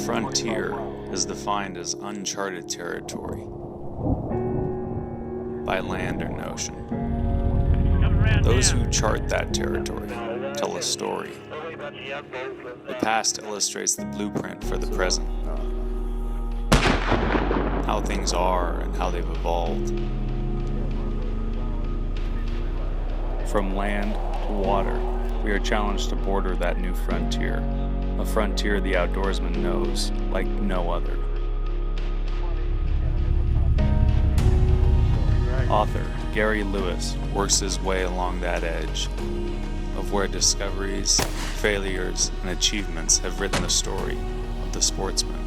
frontier is defined as uncharted territory by land or ocean. Those who chart that territory tell a story. The past illustrates the blueprint for the present, how things are and how they've evolved. From land to water, we are challenged to border that new frontier, a frontier the outdoorsman knows like no other. Author Gary Lewis works his way along that edge of where discoveries, failures, and achievements have written the story of the sportsman.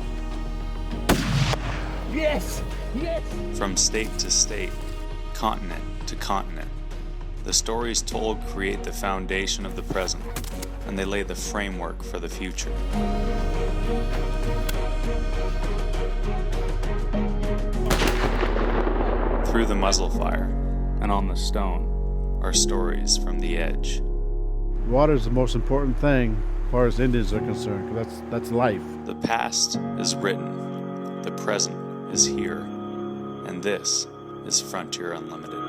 Yes! Yes! From state to state, continent to continent, the stories told create the foundation of the present, and they lay the framework for the future. Through the muzzle fire and on the stone are stories from the edge. Water is the most important thing as far as Indians are concerned, 'cause that's life. The past is written, the present is here, and this is Frontier Unlimited.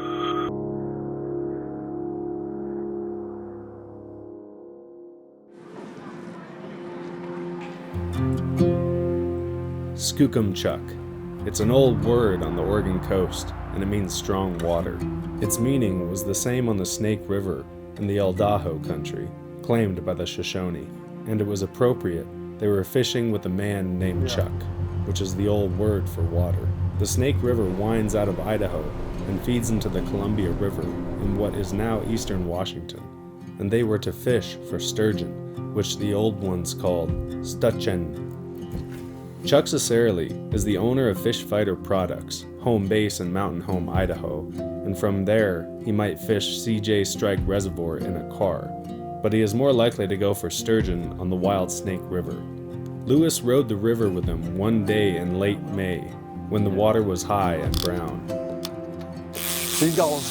Skookumchuck. It's an old word on the Oregon coast, and it means strong water. Its meaning was the same on the Snake River in the Idaho country, claimed by the Shoshone, and it was appropriate. They were fishing with a man named Chuck, which is the old word for water. The Snake River winds out of Idaho and feeds into the Columbia River in what is now eastern Washington, and they were to fish for sturgeon, which the old ones called stutchen. Chuck Ciccarelli is the owner of Fish Fighter Products, home base in Mountain Home, Idaho, and from there he might fish CJ Strike Reservoir in a car, but he is more likely to go for sturgeon on the Wild Snake River. Lewis rode the river with him one day in late May, when the water was high and brown. Seagulls.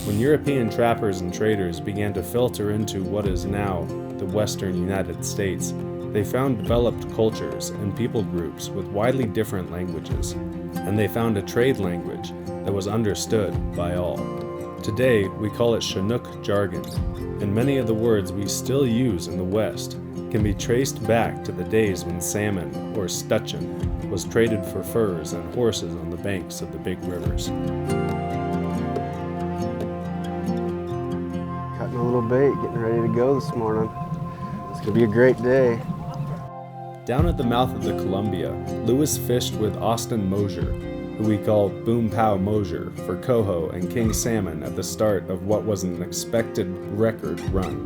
When European trappers and traders began to filter into what is now the western United States, they found developed cultures and people groups with widely different languages, and they found a trade language that was understood by all. Today, we call it Chinook jargon, and many of the words we still use in the West can be traced back to the days when salmon, or stutchen, was traded for furs and horses on the banks of the big rivers. Cutting a little bait, getting ready to go this morning. It's gonna be a great day. Down at the mouth of the Columbia, Lewis fished with Austin Mosier, who we call Boom Pow Mosier, for coho and king salmon at the start of what was an expected record run.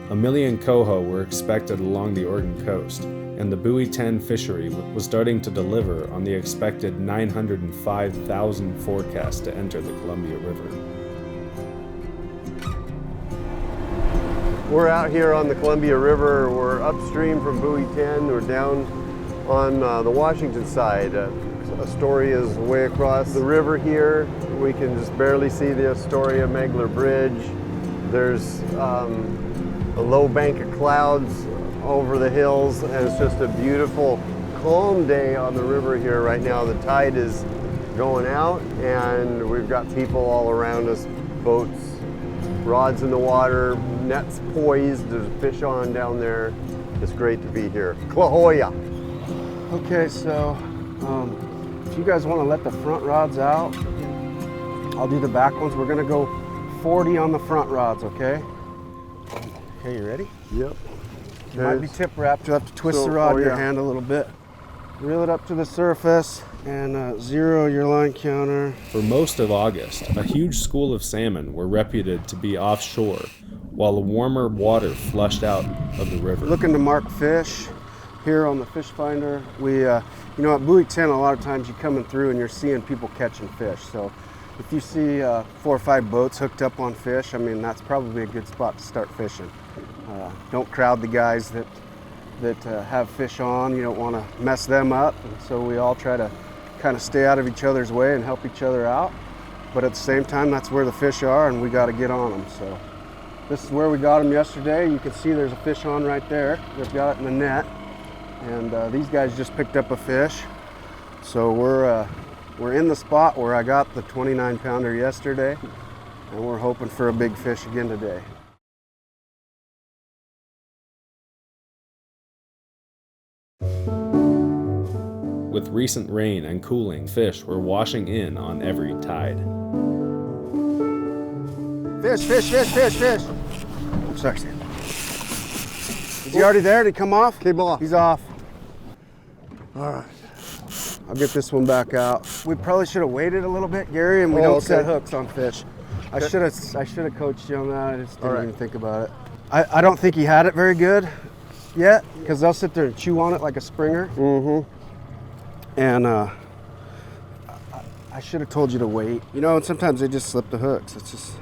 1 million coho were expected along the Oregon coast, and the Buoy 10 fishery was starting to deliver on the expected 905,000 forecast to enter the Columbia River. We're out here on the Columbia River. We're upstream from Buoy 10. We're down on the Washington side. Astoria is way across the river here. We can just barely see the Astoria Megler Bridge. There's a low bank of clouds over the hills, and it's just a beautiful, calm day on the river here right now. The tide is going out, and we've got people all around us, boats, rods in the water, nets poised, there's fish on down there. It's great to be here. Klahoya. Okay, so if you guys want to let the front rods out, I'll do the back ones. We're gonna go 40 on the front rods, okay? Okay, you ready? Yep. You might be tip wrapped. You have to twist the rod in your hand a little bit. Reel it up to the surface and zero your line counter. For most of August, a huge school of salmon were reputed to be offshore, while the warmer water flushed out of the river. Looking to mark fish here on the fish finder. We, you know, at Buoy 10, a lot of times you're coming through and you're seeing people catching fish. So if you see 4 or 5 boats hooked up on fish, I mean, that's probably a good spot to start fishing. Don't crowd the guys that have fish on. You don't want to mess them up. And so we all try to kind of stay out of each other's way and help each other out. But at the same time, that's where the fish are, and we got to get on them. So this is where we got them yesterday. You can see there's a fish on right there. They've got it in the net. and these guys just picked up a fish. So we're in the spot where I got the 29-pounder yesterday, and we're hoping for a big fish again today. With recent rain and cooling, fish were washing in on every tide. Fish, fish, fish, fish, fish. I'm sorry, Sam. Is he already there? Did he come off? Came off. He's off. All right. I'll get this one back out. We probably should have waited a little bit, Gary, and we don't set hooks on fish. I should have coached you on that. I just didn't even think about it. I don't think he had it very good yet, because they'll sit there and chew on it like a springer. Mm-hmm. And I should have told you to wait. You know, and sometimes they just slip the hooks. It's just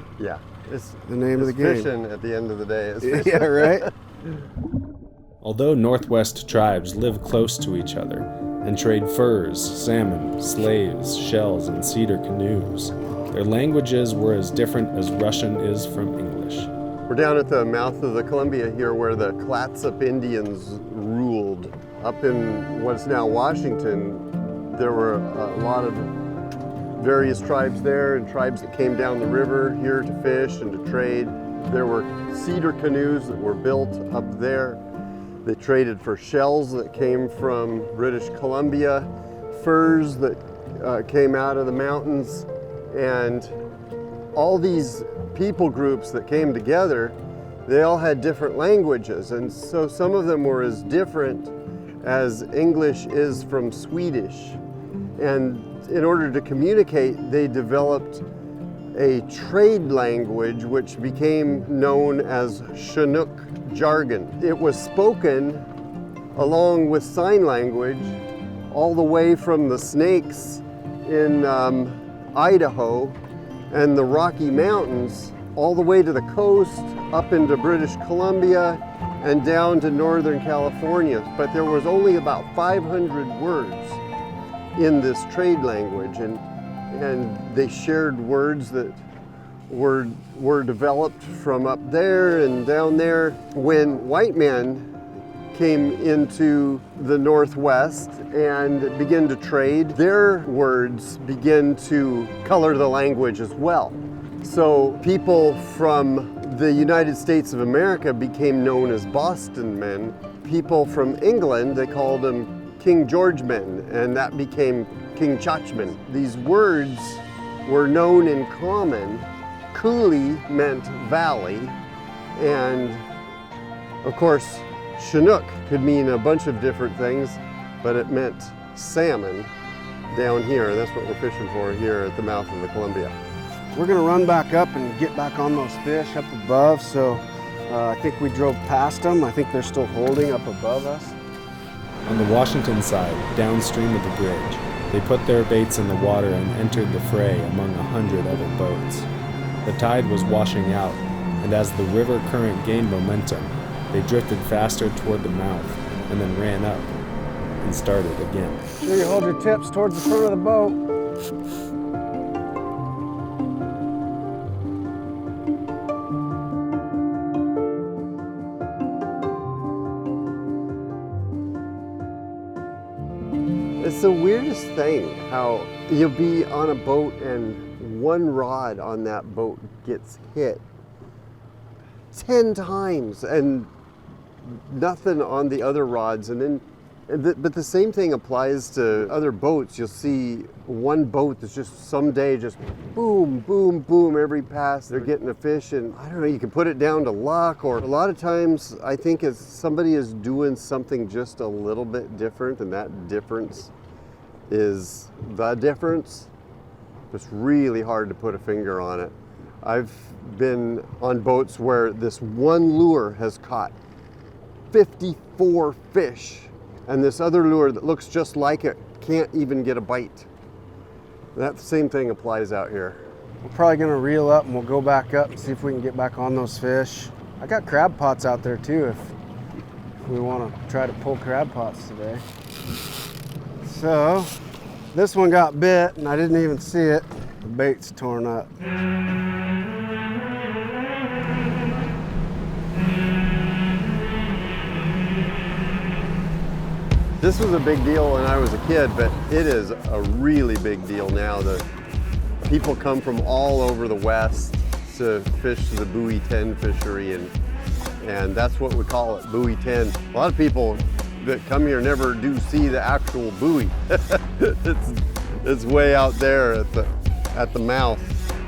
It's the name of the game. Fishing at the end of the day. It's fishing. Yeah, right? Although Northwest tribes live close to each other and trade furs, salmon, slaves, shells, and cedar canoes, their languages were as different as Russian is from English. We're down at the mouth of the Columbia here where the Clatsop Indians ruled. Up in what's now Washington, there were a lot of various tribes there and tribes that came down the river here to fish and to trade. There were cedar canoes that were built up there. They traded for shells that came from British Columbia, furs that came out of the mountains, and all these people groups that came together, they all had different languages, and so some of them were as different as English is from Swedish. And in order to communicate, they developed a trade language which became known as Chinook jargon. It was spoken along with sign language all the way from the Snakes in Idaho and the Rocky Mountains all the way to the coast, up into British Columbia and down to Northern California. But there was only about 500 words in this trade language, and they shared words that were developed from up there and down there. When white men came into the Northwest and began to trade, their words began to color the language as well. So people from the United States of America became known as Boston men. People from England, they called them King George men, and that became King Chachmen. These words were known in common. Coulee meant valley, and of course Chinook could mean a bunch of different things, but it meant salmon down here, and that's what we're fishing for here at the mouth of the Columbia. We're gonna run back up and get back on those fish up above, so I think we drove past them. I think they're still holding up above us. On the Washington side, downstream of the bridge, they put their baits in the water and entered the fray among 100 other boats. The tide was washing out, and as the river current gained momentum, they drifted faster toward the mouth and then ran up and started again. Sure you hold your tips towards the front of the boat. It's the weirdest thing how you'll be on a boat and one rod on that boat gets hit 10 times and nothing on the other rods. And then, but the same thing applies to other boats. You'll see one boat that's just someday just boom, boom, boom, every pass they're getting a fish, and I don't know, you can put it down to luck, or a lot of times I think if somebody is doing something just a little bit different, and that difference is the difference, it's really hard to put a finger on it. I've been on boats where this one lure has caught 54 fish, and this other lure that looks just like it can't even get a bite. That same thing applies out here. We're probably gonna reel up and we'll go back up and see if we can get back on those fish. I got crab pots out there too if we wanna try to pull crab pots today. So, this one got bit and I didn't even see it. The bait's torn up. This was a big deal when I was a kid, but it is a really big deal now. The people come from all over the West to fish the buoy 10 fishery, and that's what we call it, buoy 10. A lot of people that come here never do see the actual buoy. It's way out there at the mouth.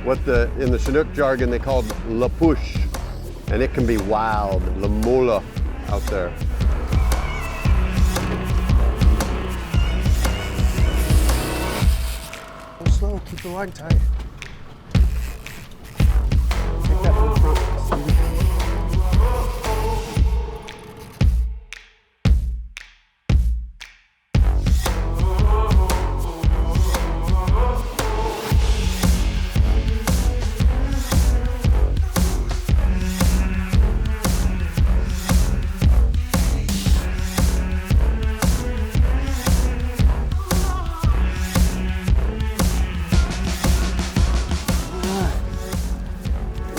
What in the Chinook jargon they call la push, and it can be wild, la mola out there. Go slow, keep the line tight. Take that from the front, Stevie.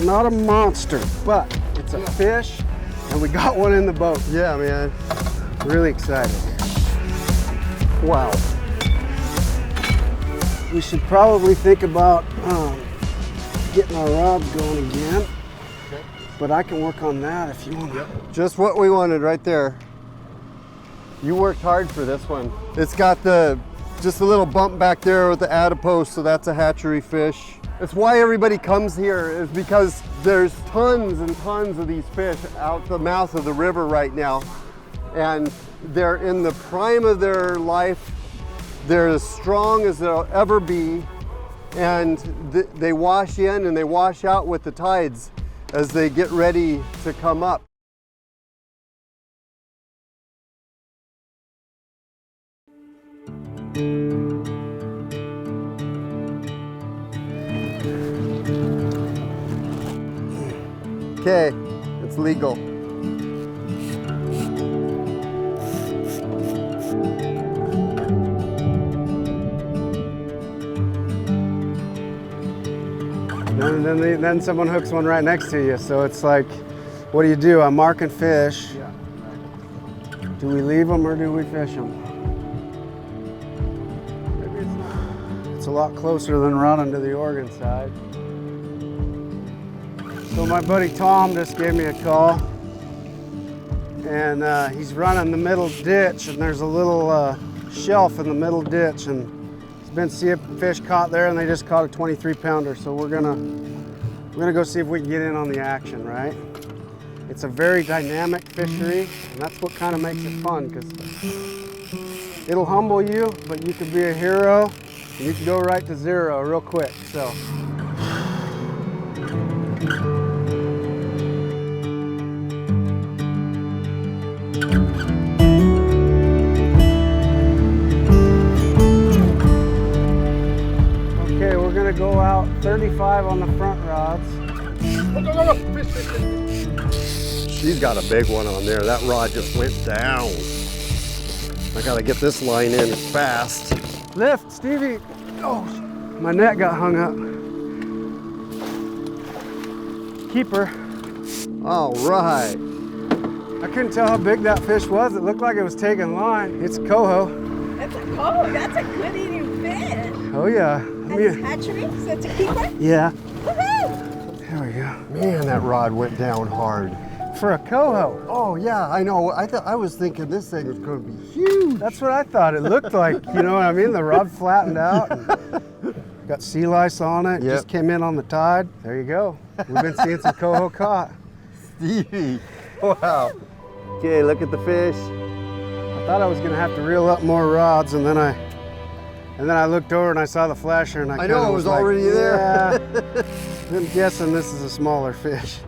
Not a monster, but it's a fish, and we got one in the boat. Yeah, man. Really excited. Wow. We should probably think about getting our rods going again, but I can work on that if you want to. Just what we wanted right there. You worked hard for this one. It's got just a little bump back there with the adipose, so that's a hatchery fish. It's why everybody comes here, is because there's tons and tons of these fish out the mouth of the river right now. And they're in the prime of their life. They're as strong as they'll ever be. And they wash in and they wash out with the tides as they get ready to come up. Okay, it's legal. Then someone hooks one right next to you. So it's like, what do? I'm marking fish. Yeah. Do we leave them or do we fish them? Maybe it's not. It's a lot closer than running to the Oregon side. So my buddy Tom just gave me a call, and he's running the middle ditch, and there's a little shelf in the middle ditch, and he's been seeing fish caught there, and they just caught a 23-pounder. So we're gonna go see if we can get in on the action, right? It's a very dynamic fishery, and that's what kind of makes it fun, because it'll humble you, but you can be a hero, and you can go right to zero real quick. So. Okay, we're gonna go out 35 on the front rods. She's got a big one on there. That rod just went down. I gotta get this line in fast. Lift, Stevie. Oh, my net got hung up. Keep her. All right. I couldn't tell how big that fish was. It looked like it was taking line. It's a coho. That's a coho. That's a good eating fish. Oh yeah. That's hatchery? So it's a keeper? Yeah. Woohoo! There we go. Man, that rod went down hard. For a coho. Oh yeah, I know. I was thinking this thing was going to be huge. That's what I thought. It looked like, you know what I mean? The rod flattened out. And got sea lice on it. Yep. Just came in on the tide. There you go. We've been seeing some coho caught. Stevie, wow. Okay, look at the fish. I thought I was gonna have to reel up more rods, and then I looked over and I saw the flasher, and I know it was already there. Yeah. I'm guessing this is a smaller fish.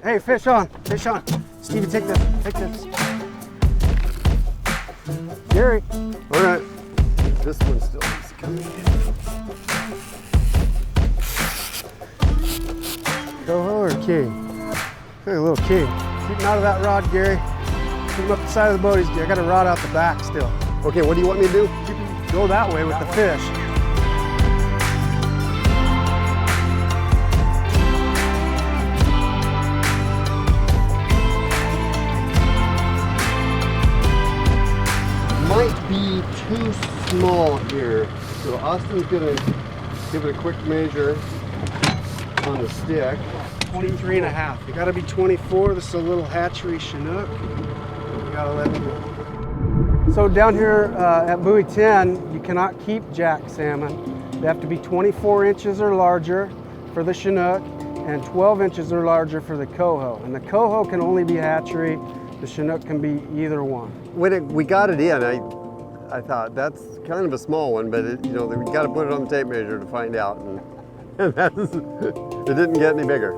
Hey, fish on, fish on. Stevie, take this, take this. Gary. All right. This one still needs to come in. Coho or king? Hey, a little king. Keep him out of that rod, Gary. Keep him up the side of the boat. I got a rod out the back still. Okay, what do you want me to do? Go that way with the fish. Might too small here. So Austin's gonna give it a quick measure on the stick. 23 and a half. You gotta be 24. This is a little hatchery Chinook. You gotta let me go. So down here at buoy 10, you cannot keep jack salmon. They have to be 24 inches or larger for the Chinook and 12 inches or larger for the coho. And the coho can only be hatchery. The Chinook can be either one. When we got it in, I thought that's kind of a small one, but we got to put it on the tape measure to find out, and it didn't get any bigger.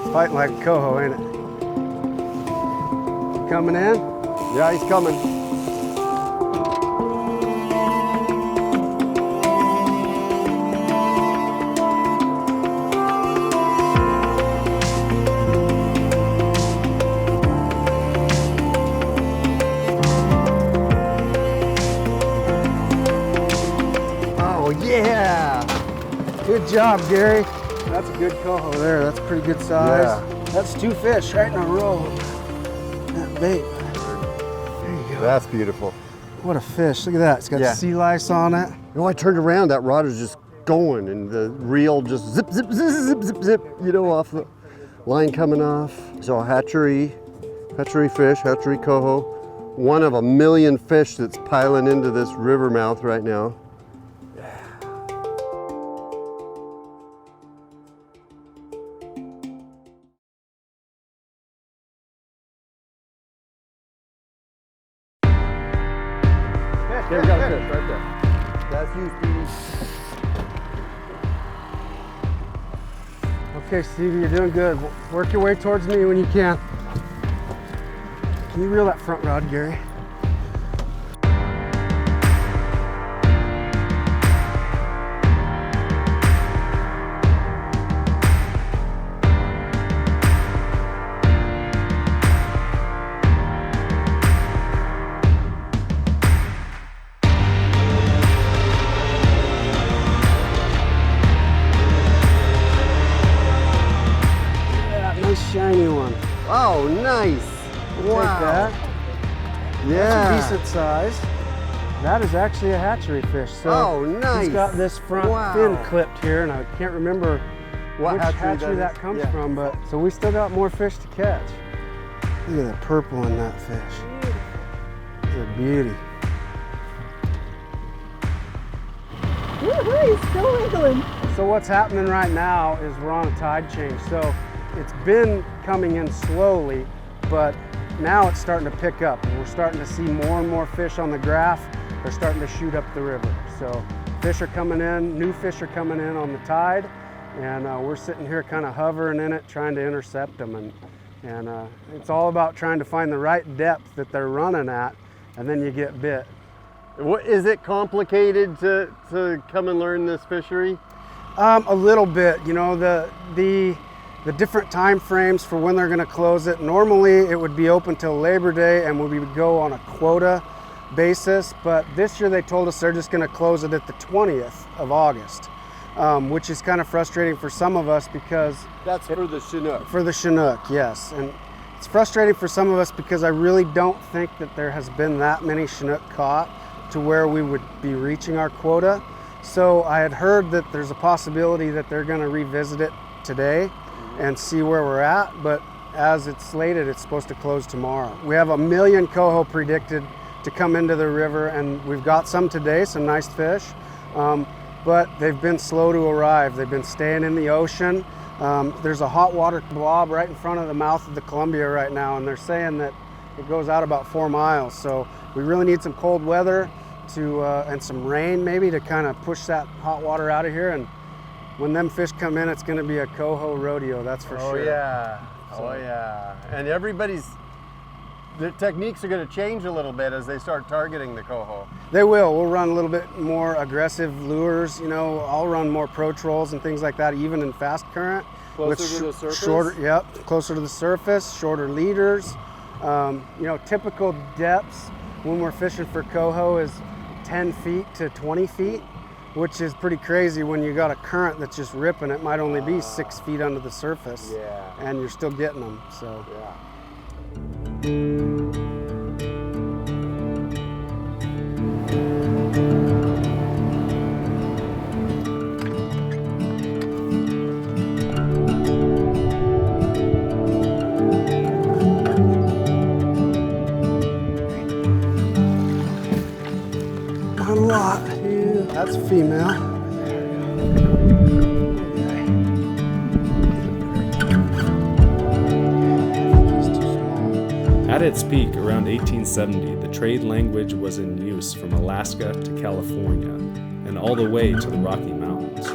It's fighting like a coho, ain't it? Coming in? Yeah, he's coming. Yeah! Good job, Gary. That's a good coho there. That's a pretty good size. Yeah. That's 2 fish right in a row. That bait. There you go. That's beautiful. What a fish. Look at that. It's got sea lice on it. I turned around, that rod is just going, and the reel just zip, zip, zip, zip, zip, zip, off the line coming off. So hatchery fish, hatchery coho. One of a million fish that's piling into this river mouth right now. There we got a fish right there. That's you, Stevie. Okay, Stevie, you're doing good. Work your way towards me when you can. Can you reel that front rod, Gary? Shiny one. Oh, nice. Wow. Take that. Yeah. That's a decent size. That is actually a hatchery fish. So oh, nice. He's got this front fin clipped here, and I can't remember which hatchery that comes from, but so we still got more fish to catch. Look at the purple in that fish. It's a beauty. Woohoo, he's still wiggling. So what's happening right now is we're on a tide change. So it's been coming in slowly, but now it's starting to pick up. And we're starting to see more and more fish on the graph. They're starting to shoot up the river. So fish are coming in, new fish are coming in on the tide, and we're sitting here kind of hovering in it, trying to intercept them. And it's all about trying to find the right depth that they're running at, and then you get bit. Is it complicated to come and learn this fishery? A little bit. You know, the different time frames for when they're going to close it. Normally it would be open till Labor Day and we would go on a quota basis, but this year they told us they're just going to close it at the 20th of August, which is kind of frustrating for some of us because... That's for the Chinook. For the Chinook, yes. And it's frustrating for some of us because I really don't think that there has been that many Chinook caught to where we would be reaching our quota. So I had heard that there's a possibility that they're going to revisit it today and see where we're at, but as it's slated, it's supposed to close tomorrow. We have 1 million coho predicted to come into the river, and we've got some today, some nice fish, but they've been slow to arrive. They've been staying in the ocean. There's a hot water blob right in front of the mouth of the Columbia right now, and they're saying that it goes out about 4 miles. So we really need some cold weather and some rain maybe to kind of push that hot water out of here. And when them fish come in, it's going to be a coho rodeo, that's for sure. Oh yeah, oh yeah. And the techniques are going to change a little bit as they start targeting the coho. They will. We'll run a little bit more aggressive lures. You know, I'll run more pro trolls and things like that, even in fast current. Closer to the surface? Shorter, yep, closer to the surface, shorter leaders. You know, typical depths when we're fishing for coho is 10 feet to 20 feet. Which is pretty crazy when you got a current that's just ripping. It might only be 6 feet under the surface, and you're still getting them. So. Yeah. Not a lot. Yeah, that's a female. He's too small. At its peak around 1870, the trade language was in use from Alaska to California and all the way to the Rocky Mountains.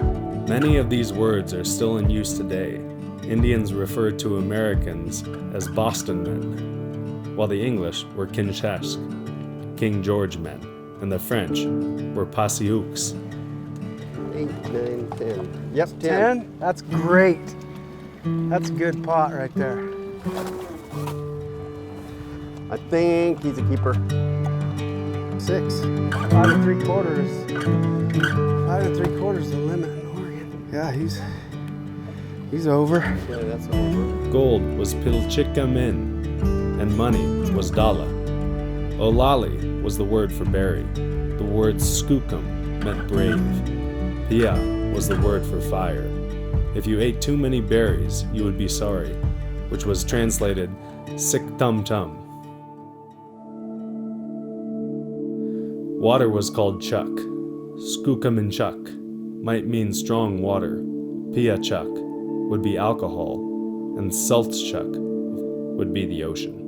Many of these words are still in use today. Indians referred to Americans as Boston men, while the English were Kinchesque, King George men, and the French were Pasiux. 8, 9, 10. Yep, 10. 10? That's great. That's a good pot right there. I think he's a keeper. 6. 5 3/4 is 5 3/4 is the limit in Oregon. Yeah, he's over. Yeah, that's over. Gold was Pilchikamin, and money was Dala. Olali was the word for berry. The word skookum meant brave. Pia was the word for fire. If you ate too many berries, you would be sorry, which was translated sick tum tum. Water was called chuck. Skookum chuck might mean strong water. Pia chuck would be alcohol, and Saltchuk would be the ocean.